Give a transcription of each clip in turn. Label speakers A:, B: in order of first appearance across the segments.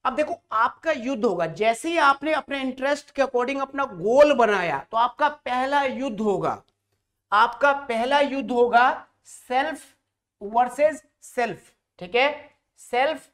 A: अब देखो आपका युद्ध होगा, जैसे ही आपने अपने इंटरेस्ट के अकॉर्डिंग अपना गोल बनाया तो आपका पहला युद्ध होगा, आपका पहला युद्ध होगा सेल्फ वर्सेस सेल्फ। ठीक है, सेल्फ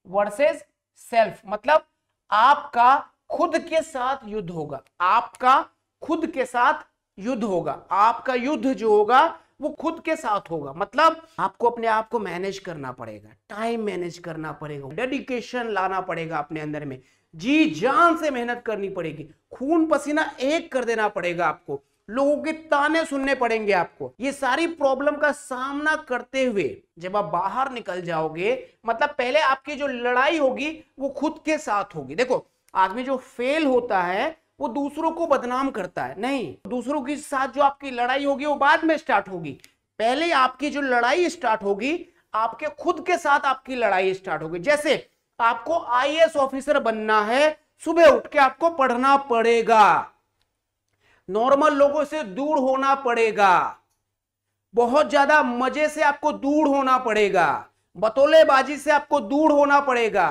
A: वर्सेस सेल्फ मतलब आपका खुद के साथ युद्ध होगा, आपका खुद के साथ युद्ध होगा। आपका युद्ध जो होगा वो खुद के साथ होगा, मतलब आपको अपने आप को मैनेज करना पड़ेगा, टाइम मैनेज करना पड़ेगा, डेडिकेशन लाना पड़ेगा अपने अंदर में, जी जान से मेहनत करनी पड़ेगी, खून पसीना एक कर देना पड़ेगा आपको, लोगों के ताने सुनने पड़ेंगे आपको। ये सारी प्रॉब्लम का सामना करते हुए जब आप बाहर निकल जाओगे, मतलब पहले आपकी जो लड़ाई होगी वो खुद के साथ होगी। देखो आदमी जो फेल होता है वो दूसरों को बदनाम करता है, नहीं, दूसरों के साथ जो आपकी लड़ाई होगी वो बाद में स्टार्ट होगी। पहले आपकी जो लड़ाई स्टार्ट होगी आपके खुद के साथ, आपकी लड़ाई स्टार्ट होगी। जैसे आपको आईएएस ऑफिसर बनना है, सुबह उठ के आपको पढ़ना पड़ेगा, नॉर्मल लोगों से दूर होना पड़ेगा, बहुत ज्यादा मजे से आपको दूर होना पड़ेगा, बतौलेबाजी से आपको दूर होना पड़ेगा,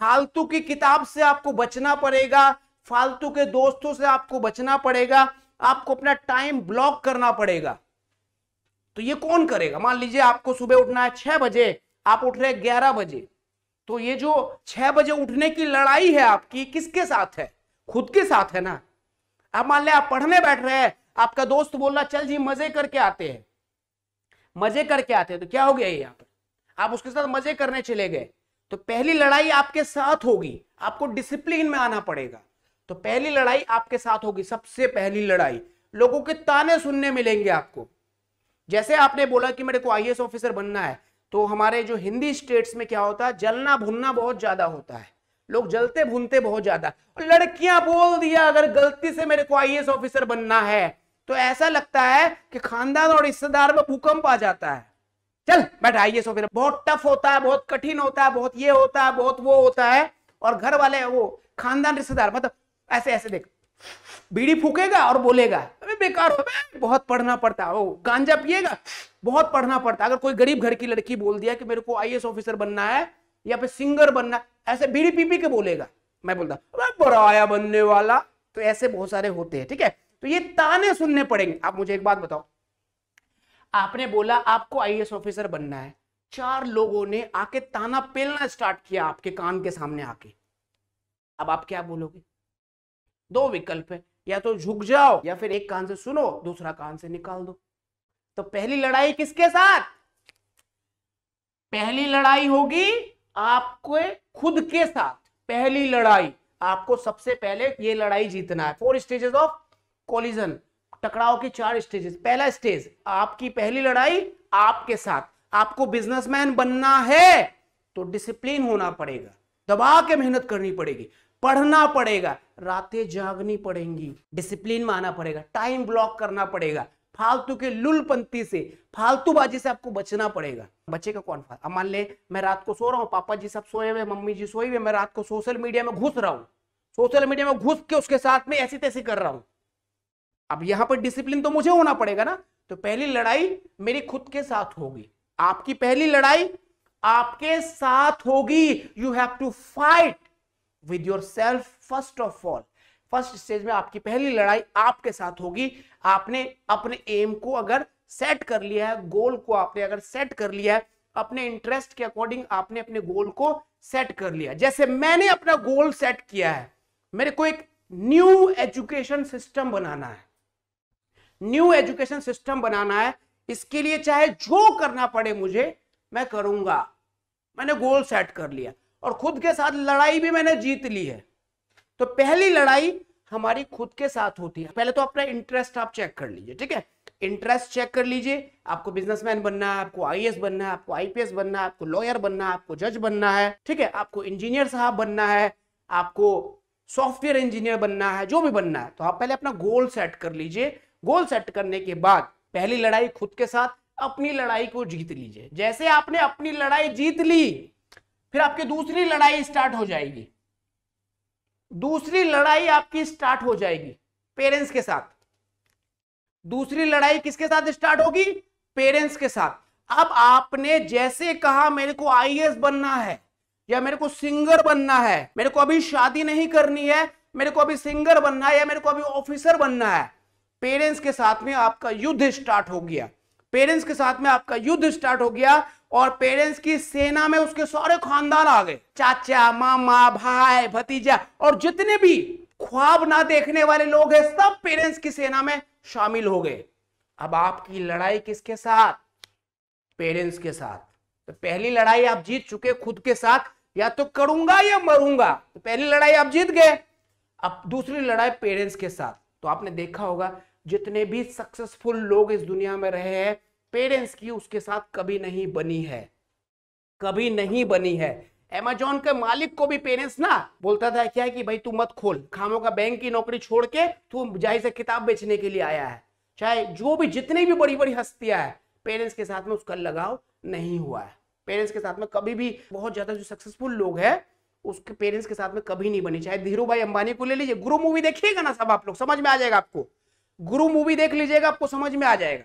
A: फालतू की किताब से आपको बचना पड़ेगा, फालतू के दोस्तों से आपको बचना पड़ेगा, आपको अपना टाइम ब्लॉक करना पड़ेगा। तो ये कौन करेगा? मान लीजिए आपको सुबह उठना है 6 बजे, आप उठ रहे 11 बजे, तो ये जो 6 बजे उठने की लड़ाई है आपकी किसके साथ है? खुद के साथ है ना। अब मान लिया आप पढ़ने बैठ रहे हैं, आपका दोस्त बोल रहा चल जी मजे करके आते हैं, मजे करके आते हैं, तो क्या हो गया यहाँ पर? आप उसके साथ मजे करने चले गए, तो पहली लड़ाई आपके साथ होगी, आपको डिसिप्लिन में आना पड़ेगा। तो पहली लड़ाई आपके साथ होगी, सबसे पहली लड़ाई, लोगों के ताने सुनने मिलेंगे आपको। जैसे आपने बोला कि मेरे को आईएएस ऑफिसर बनना है, तो हमारे जो हिंदी स्टेट्स में क्या होता है, जलना भुनना बहुत ज्यादा होता है, लोग जलते भुनते बहुत ज्यादा। लड़कियां बोल दिया अगर गलती से मेरे को आईएएस ऑफिसर बनना है, तो ऐसा लगता है कि खानदान और रिश्तेदार में भूकंप आ जाता है। चल बैठ, आईएएस ऑफिसर बहुत टफ होता है, बहुत कठिन होता है, बहुत ये होता है, बहुत वो होता है। और घर वाले, वो खानदान रिश्तेदार, मतलब ऐसे ऐसे देख, बीड़ी फूकेगा और बोलेगा अबे बेकार हो, बहुत पढ़ना पड़ता है। वो गांजा पिएगा, बहुत पढ़ना पड़ता है। अगर कोई गरीब घर की लड़की बोल दिया कि मेरे को आईएएस ऑफिसर बनना है या फिर सिंगर बनना, ऐसे बीड़ी पी पी के बोलेगा, मैं बोलता बड़ा आया बनने वाला। तो ऐसे बहुत सारे होते हैं, ठीक है। तो ये ताने सुनने पड़ेंगे। आप मुझे एक बात बताओ, आपने बोला आपको आईएएस ऑफिसर बनना है, 4 लोगों ने आके ताना पेलना स्टार्ट किया आपके कान के सामने आके, अब आप क्या बोलोगे? 2 विकल्प है, या तो झुक जाओ या फिर एक कान से सुनो दूसरा कान से निकाल दो। तो पहली लड़ाई किसके साथ? पहली लड़ाई होगी आपको खुद के साथ। पहली लड़ाई आपको सबसे पहले ये लड़ाई जीतना है। 4 स्टेजेस ऑफ कोलिजन, टकराव के 4 स्टेजेस। पहला स्टेज आपकी पहली लड़ाई आपके साथ। आपको बिजनेसमैन बनना है तो डिसिप्लिन होना पड़ेगा, दबा के मेहनत करनी पड़ेगी, पढ़ना पड़ेगा, रातें जागनी पड़ेंगी, डिसिप्लिन में आना पड़ेगा, टाइम ब्लॉक करना पड़ेगा, फालतू के लुलपंती से, फालतूबाजी से आपको बचना पड़ेगा। बचेगा कौन? अब मान ले मैं रात को सो रहा हूँ, पापा जी सब सोए हुए, मम्मी जी सोई हुए, मैं रात को सोशल मीडिया में घुस रहा हूँ, सोशल मीडिया में घुस के उसके साथ में ऐसी तैसी कर रहा हूँ। अब यहां पर डिसिप्लिन तो मुझे होना पड़ेगा ना। तो पहली लड़ाई मेरी खुद के साथ होगी, आपकी पहली लड़ाई आपके साथ होगी। You have to fight with your self first of all. First stage में आपकी पहली लड़ाई आपके साथ होगी। आपने अपने एम को अगर सेट कर लिया है, गोल को आपने अगर सेट कर लिया है, अपने इंटरेस्ट के अकॉर्डिंग आपने अपने गोल को सेट कर लिया। जैसे मैंने अपना गोल सेट किया है, मेरे को एक न्यू एजुकेशन सिस्टम बनाना है, न्यू एजुकेशन सिस्टम बनाना है। इसके लिए चाहे जो करना पड़े मुझे, मैं करूंगा। मैंने गोल सेट कर लिया और खुद के साथ लड़ाई भी मैंने जीत ली है। तो पहली लड़ाई हमारी खुद के साथ होती है। पहले तो अपना इंटरेस्ट आप चेक कर लीजिए, ठीक है। इंटरेस्ट चेक कर लीजिए, आपको बिजनेसमैन बनना है, आपको आईएएस बनना है, आपको आईपीएस बनना है, आपको लॉयर बनना है, आपको जज बनना है, ठीक है, आपको इंजीनियर साहब बनना है, आपको सॉफ्टवेयर इंजीनियर बनना है, जो भी बनना है। तो आप पहले अपना गोल सेट कर लीजिए। गोल सेट करने के बाद पहली लड़ाई खुद के साथ, अपनी लड़ाई को जीत लीजिए। जैसे आपने अपनी लड़ाई जीत ली, फिर आपकी दूसरी लड़ाई स्टार्ट हो जाएगी। दूसरी लड़ाई आपकी स्टार्ट हो जाएगी पेरेंट्स के साथ। दूसरी लड़ाई किसके साथ स्टार्ट होगी? पेरेंट्स के साथ। अब आपने जैसे कहा मेरे को आईएएस बनना है, या मेरे को सिंगर बनना है, मेरे को अभी शादी नहीं करनी है, मेरे को अभी सिंगर बनना है, या मेरे को अभी ऑफिसर बनना है, पेरेंट्स के साथ में आपका युद्ध स्टार्ट हो गया। पेरेंट्स के साथ में आपका युद्ध स्टार्ट हो गया और पेरेंट्स की सेना में उसके सारे खानदान आ गए, चाचा, मामा, भाई, भतीजा, और जितने भी ख्वाब ना देखने वाले लोग हैं सब पेरेंट्स की सेना में शामिल हो गए। अब आपकी लड़ाई किसके साथ? पेरेंट्स के साथ। तो पहली लड़ाई आप जीत चुके खुद के साथ, या तो करूंगा या मरूंगा, तो पहली लड़ाई आप जीत गए। अब दूसरी लड़ाई पेरेंट्स के साथ। तो आपने देखा होगा जितने भी सक्सेसफुल लोग इस दुनिया में रहे हैं, पेरेंट्स की उसके साथ कभी नहीं बनी है, कभी नहीं बनी है। अमेजॉन के मालिक को भी पेरेंट्स ना बोलता था क्या है कि भाई तू मत खोल, खामों का बैंक की नौकरी छोड़ के तू जाहिर से किताब बेचने के लिए आया है। चाहे जो भी जितनी भी बड़ी बड़ी हस्तियां है, पेरेंट्स के साथ में उसका लगाव नहीं हुआ है। पेरेंट्स के साथ में कभी भी, बहुत ज्यादा जो सक्सेसफुल लोग हैं उसके पेरेंट्स के साथ में कभी नहीं बनी। चाहे धीरू भाई अंबानी को ले लीजिए, गुरु मूवी देखिएगा ना सब आप लोग, समझ में आ जाएगा आपको। गुरु मूवी देख लीजिएगा, आपको समझ में आ जाएगा,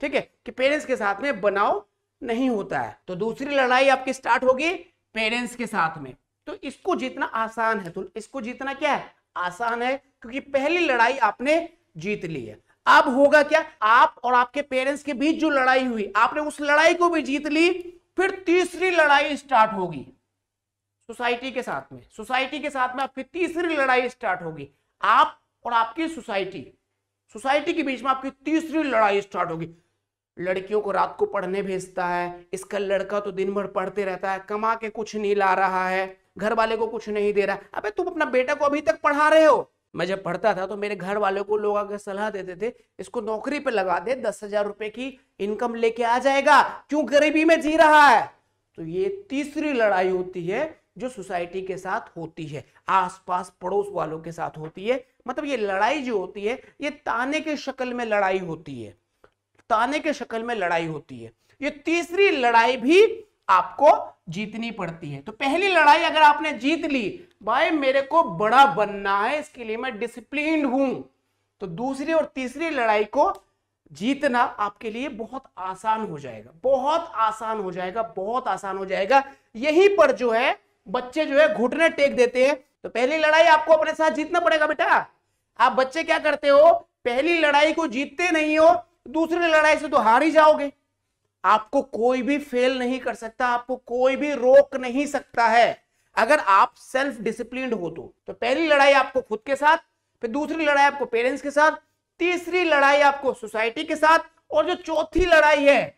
A: ठीक है, कि पेरेंट्स के साथ में बनाव नहीं होता है। तो दूसरी लड़ाई आपकी स्टार्ट होगी पेरेंट्स के साथ में। तो इसको जीतना आसान है, तो इसको जीतना क्या है? आसान है, क्योंकि पहली लड़ाई आपने जीत ली है। अब होगा क्या? आप और आपके पेरेंट्स के बीच जो लड़ाई हुई, आपने उस लड़ाई को भी जीत ली, फिर तीसरी लड़ाई स्टार्ट होगी सोसाइटी के साथ में। सोसाइटी के साथ में आपकी तीसरी लड़ाई स्टार्ट होगी। आप और आपकी सोसाइटी के बीच में आपकी तीसरी लड़ाई स्टार्ट होगी। लड़कियों को रात को पढ़ने भेजता है, इसका लड़का तो दिन भर पढ़ते रहता है, कमा के कुछ नहीं ला रहा है, घर वाले को कुछ नहीं दे रहा। अबे तुम अपना बेटा को अभी तक पढ़ा रहे हो। मैं जब पढ़ता था तो मेरे घर वालों को लोग आगे सलाह देते थे, इसको नौकरी पे लगा दे, 10,000 रुपए की इनकम लेके आ जाएगा, क्यों गरीबी में जी रहा है। तो ये तीसरी लड़ाई होती है जो सोसाइटी के साथ होती है, आसपास पड़ोस वालों के साथ होती है। मतलब ये लड़ाई जो होती है ये ताने के शक्ल में लड़ाई होती है, ताने के शक्ल में लड़ाई होती है। ये तीसरी लड़ाई भी आपको जीतनी पड़ती है। तो पहली लड़ाई अगर आपने जीत ली, भाई मेरे को बड़ा बनना है, इसके लिए मैं डिसिप्लिन्ड हूं, तो दूसरी और तीसरी लड़ाई को जीतना आपके लिए बहुत आसान हो जाएगा, बहुत आसान हो जाएगा, बहुत आसान हो जाएगा। यहीं पर जो है बच्चे जो है घुटने टेक देते हैं। तो पहली लड़ाई आपको अपने साथ जीतना पड़ेगा बेटा। आप बच्चे क्या करते हो, पहली लड़ाई को जीतते नहीं हो, दूसरी लड़ाई से तो हार ही जाओगे। आपको कोई भी फेल नहीं कर सकता, आपको कोई भी रोक नहीं सकता है, अगर आप सेल्फ डिसिप्लिन्ड हो तो पहली लड़ाई आपको खुद के साथ, फिर दूसरी लड़ाई आपको पेरेंट्स के साथ, तीसरी लड़ाई आपको सोसाइटी के साथ, और जो चौथी लड़ाई है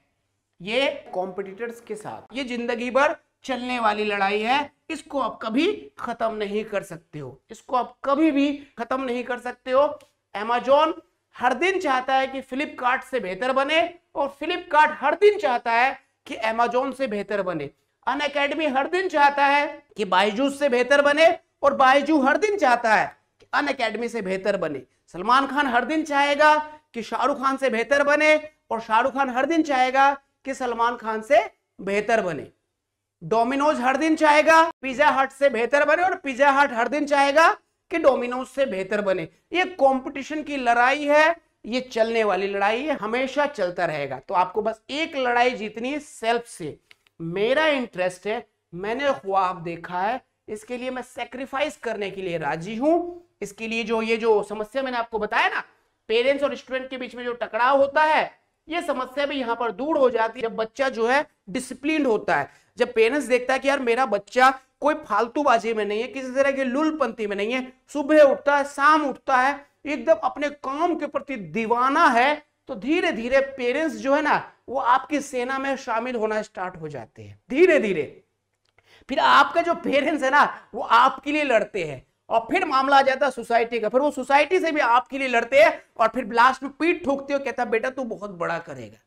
A: ये कॉम्पिटिटर्स के साथ। ये जिंदगी भर चलने वाली लड़ाई है, इसको आप कभी खत्म नहीं कर सकते हो, इसको आप कभी भी खत्म नहीं कर सकते हो। अमेजॉन हर दिन चाहता है कि फ्लिपकार्ट से बेहतर बने, और फ्लिपकार्ट हर दिन चाहता है कि अमेजॉन से बेहतर बने। अनअकैडमी हर दिन चाहता है कि बायजूस से बेहतर बने, और बायजू हर दिन चाहता है कि अनअकैडमी से बेहतर बने। सलमान खान हर दिन चाहेगा कि शाहरुख खान से बेहतर बने, और शाहरुख खान हर दिन चाहेगा कि सलमान खान से बेहतर बने। डोमिनोज हर दिन चाहेगा पिज्जा हट से बेहतर बने, और पिज्जा हट हर दिन चाहेगा कि डोमिनोज से बेहतर बने। ये कंपटीशन की लड़ाई है, ये चलने वाली लड़ाई है, हमेशा चलता रहेगा। तो आपको बस एक लड़ाई जीतनी है सेल्फ से। मेरा इंटरेस्ट है, मैंने ख्वाब देखा है, इसके लिए मैं सेक्रीफाइस करने के लिए राजी हूं। इसके लिए जो ये जो समस्या मैंने आपको बताया ना, पेरेंट्स और स्टूडेंट के बीच में जो टकराव होता है, ये समस्या भी यहाँ पर दूर हो जाती है जब बच्चा जो है डिसिप्लिन होता है। जब पेरेंट्स देखता है कि यार मेरा बच्चा कोई फालतूबाजी में नहीं है, किसी तरह की लुलपंती में नहीं है, सुबह उठता है, शाम उठता है, एकदम अपने काम के प्रति दीवाना है, तो धीरे धीरे पेरेंट्स जो है ना वो आपकी सेना में शामिल होना स्टार्ट हो जाते हैं धीरे धीरे। फिर आपका जो पेरेंट्स है ना वो आपके लिए लड़ते हैं, और फिर मामला आ जाता है सोसाइटी का, फिर वो सोसाइटी से भी आपके लिए लड़ते हैं, और फिर लास्ट में पीठ ठोकते हो, कहता बेटा तू बहुत बड़ा करेगा,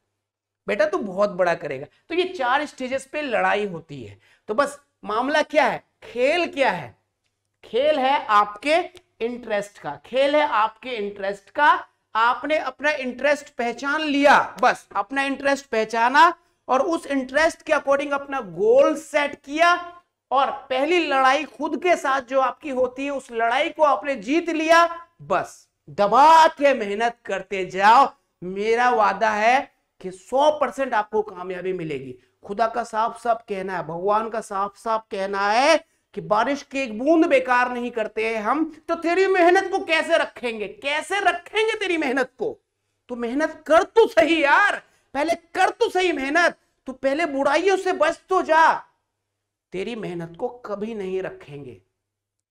A: बेटा तू बहुत बड़ा करेगा। तो ये 4 स्टेजेस पे लड़ाई होती है। तो बस मामला क्या है, खेल क्या है, खेल है आपके इंटरेस्ट का, खेल है आपके इंटरेस्ट का। आपने अपना इंटरेस्ट पहचान लिया, बस अपना इंटरेस्ट पहचाना, और उस इंटरेस्ट के अकॉर्डिंग अपना गोल सेट किया, और पहली लड़ाई खुद के साथ जो आपकी होती है उस लड़ाई को आपने जीत लिया। बस दबा के मेहनत करते जाओ, मेरा वादा है कि 100% आपको कामयाबी मिलेगी। खुदा का साफ साफ कहना है, भगवान का साफ साफ कहना है कि बारिश की एक बूंद बेकार नहीं करते हैं हम, तो तेरी मेहनत को कैसे रखेंगे, कैसे रखेंगे तेरी मेहनत को? तो मेहनत कर तो सही यार, पहले कर तो सही मेहनत, तू पहले बुराइयों से बच तो जा, तेरी मेहनत को कभी नहीं रखेंगे।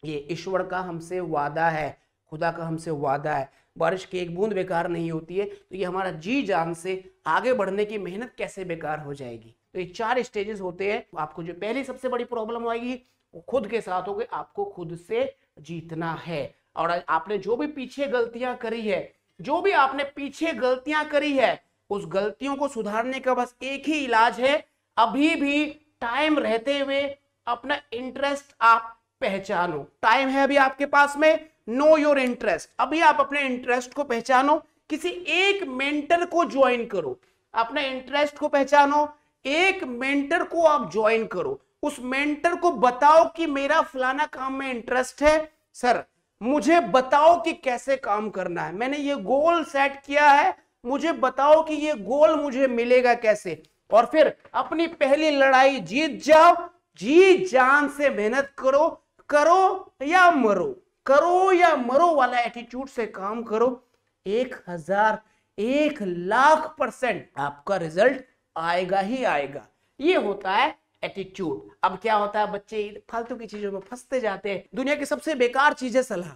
A: ये ईश्वर का हमसे वादा है, खुदा का हमसे वादा है, बारिश की एक बूंद बेकार नहीं होती है। तो ये हमारा जी जान से आगे बढ़ने की मेहनत कैसे बेकार हो जाएगी? तो ये 4 स्टेजेस होते हैं। आपको जो पहली सबसे बड़ी प्रॉब्लम आएगी वो खुद के साथ होगी, आपको खुद से जीतना है। और आपने जो भी पीछे गलतियां करी है, जो भी आपने पीछे गलतियां करी है, उस गलतियों को सुधारने का बस एक ही इलाज है, अभी भी टाइम रहते हुए अपना इंटरेस्ट आप पहचानो। टाइम है अभी आपके पास में, नो योर इंटरेस्ट, अभी आप अपने इंटरेस्ट को पहचानो, किसी एक मेंटर को ज्वाइन करो, अपने इंटरेस्ट को पहचानो, एक मेंटर को आप ज्वाइन करो, उस मेंटर को बताओ कि मेरा फलाना काम में इंटरेस्ट है, सर मुझे बताओ कि कैसे काम करना है, मैंने ये गोल सेट किया है, मुझे बताओ कि ये गोल मुझे मिलेगा कैसे, और फिर अपनी पहली लड़ाई जीत जाओ, जी जान से मेहनत करो, करो या मरो, करो या मरो वाला एटीट्यूड से काम करो, 1000 1,00,000% आपका रिजल्ट आएगा ही आएगा। ये होता है एटीट्यूड। अब क्या होता है, बच्चे फालतू की चीजों में फंसते जाते हैं। दुनिया की सबसे बेकार चीज है सलाह,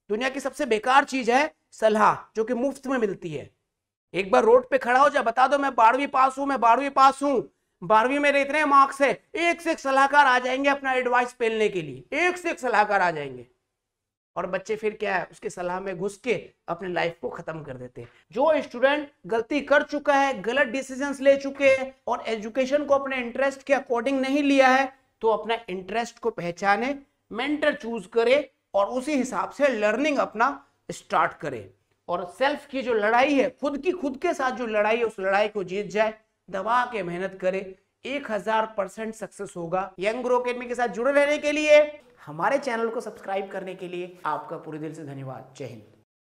A: दुनिया की सबसे बेकार चीज है सलाह, जो कि मुफ्त में मिलती है। एक बार रोड पे खड़ा हो जा, बता दो मैं 12वीं पास हूं, मैं 12वीं पास हूं, 12वीं मेरे इतने मार्क्स है, एक से एक सलाहकार आ जाएंगे अपना एडवाइस पेलने के लिए, एक से एक सलाहकार आ जाएंगे, और बच्चे फिर क्या है, उसके सलाह में घुस के अपने लाइफ को खत्म कर देते हैं। जो स्टूडेंट गलती कर चुका है, गलत डिसीजंस ले चुके हैं और एजुकेशन को अपने इंटरेस्ट के अकॉर्डिंग नहीं लिया है, तो अपना इंटरेस्ट को पहचाने, मेंटर चूज करे और उसी हिसाब से लर्निंग अपना स्टार्ट करे, और सेल्फ की जो लड़ाई है, खुद के साथ जो लड़ाई है, उस लड़ाई को जीत जाए, दबा के मेहनत करे, 1000% सक्सेस होगा। यंग ग्रो अकेडमी के साथ जुड़े रहने के लिए, हमारे चैनल को सब्सक्राइब करने के लिए आपका पूरे दिल से धन्यवाद। जय हिंद।